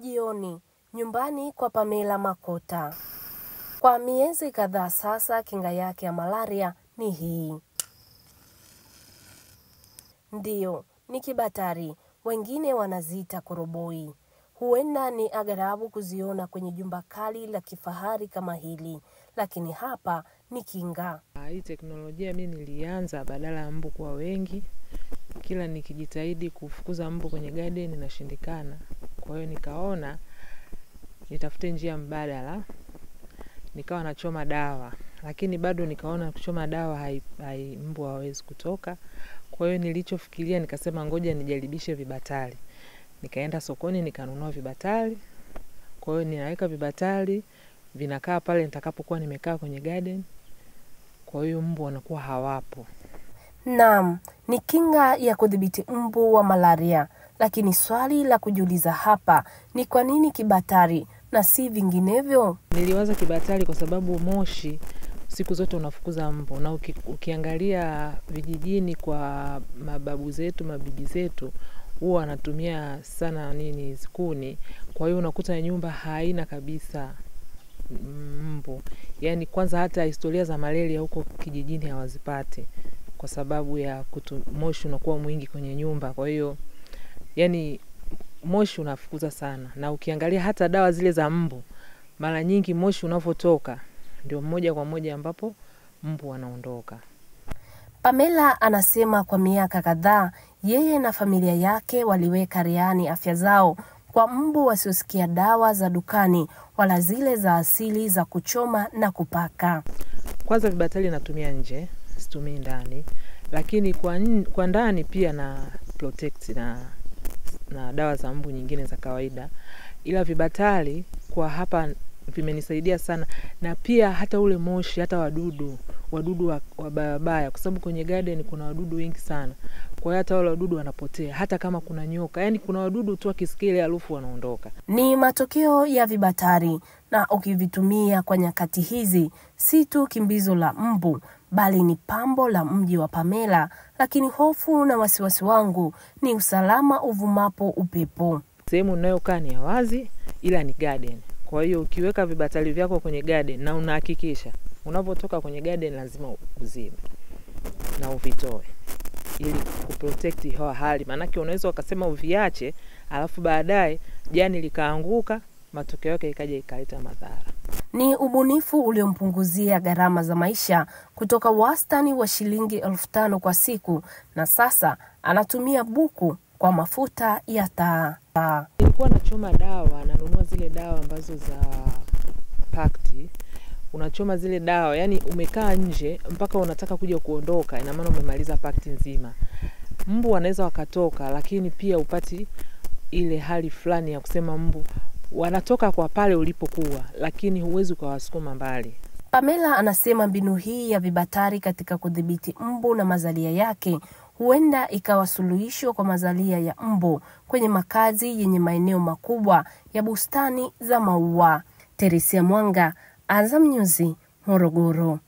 Jioni, nyumbani kwa Pamela Makota. Kwa miezi kadhaa sasa, kinga yake ya malaria ni hii. Ndiyo, ni kibatari, wengine wanaziita koroboi. Huenda ni agharabu kuziona kwenye jumba kali la kifahari kama hili, lakini hapa ni kinga. Hii teknolojia mimi nilianza badala ya mbu kuwa wengi. Kila nikijitahidi kufukuza mbu kwenye garden inashindikana. Kwa hiyo nikaona nitafute njia mbadala. Nikawa nachoma dawa, lakini bado nikaona kuchoma dawa mbu hawezi kutoka. Kwa hiyo nilichofikiria nikasema ngoja nijaribishe vibatari. Nikaenda sokoni nikanunua vibatari. Kwa hiyo ninaweka vibatari, vinakaa pale nitakapokuwa nimekaa kwenye garden. Kwa hiyo mbu wanakuwa hawapo. Naam, ni kinga ya kudhibiti mbu wa malaria. Lakini swali la kujiuliza hapa ni kwa nini kibatari na si vinginevyo? Niliwaza kibatari kwa sababu moshi siku zote unafukuza mbu, na ukiangalia vijijini kwa mababu zetu, mabibi zetu, huwa wanatumia sana kuni. Kwa hiyo unakuta nyumba haina kabisa mbu. Yaani kwanza hata historia za malaria huko kijijini hawazipati kwa sababu ya moshi unakuwa mwingi kwenye nyumba. Kwa hiyo yani moshi unafukuza sana, na ukiangalia hata dawa zile za mbu, mara nyingi moshi unavotoka ndio moja kwa moja ambapo mbu wanaondoka. Pamela anasema kwa miaka kadhaa yeye na familia yake waliweka rehani afya zao kwa mbu wasiosikia dawa za dukani wala zile za asili za kuchoma na kupaka. Kwanza vibatari natumia nje, situmii ndani, lakini kwa ndani pia na protect na dawa za mbu nyingine za kawaida. Ila vibatari kwa hapa vimenisaidia sana, na pia hata ule moshi, hata wadudu wabaya, kwa sababu kwenye garden kuna wadudu wengi sana. Kwa hiyo hata wale wadudu wanapotea, hata kama kuna nyoka, yani kuna wadudu tu wakisikia ile harufu wanaondoka. Ni matokeo ya vibatari, na ukivitumia kwa nyakati hizi si tu kimbizo la mbu bali ni pambo la mji wa Pamela. Lakini hofu na wasiwasi wangu ni usalama uvumapo upepo. Sehemu ninayokaa ni wazi, ila ni garden. Kwa hiyo ukiweka vibatari vyako kwenye garden na unahakikisha unapotoka kwenye garden lazima uzime na uvitoe ili kuprotect hiyo hali. Maana unaweza ukasema uviache alafu baadaye jani likaanguka, matokeo yake ikaja ikaleta madhara. Ni ubunifu uliompunguzia gharama za maisha kutoka wastani wa shilingi 5,000 kwa siku, na sasa anatumia buku kwa mafuta ya taa. Nilikuwa nachoma dawa, nanunua zile dawa ambazo za pakti. Unachoma zile dawa, yani umekaa nje mpaka unataka kuja kuondoka, ina maana umemaliza pakti nzima. Mbu wanaweza wakatoka, lakini pia upati ile hali fulani ya kusema mbu wanatoka kwa pale ulipokuwa, lakini huwezi kuwasukuma mbali. Pamela anasema mbinu hii ya vibatari katika kudhibiti mbu na mazalia yake huenda ikawa suluhisho kwa mazalia ya mbu kwenye makazi yenye maeneo makubwa ya bustani za maua. Teresia Mwanga, Azam News, Morogoro.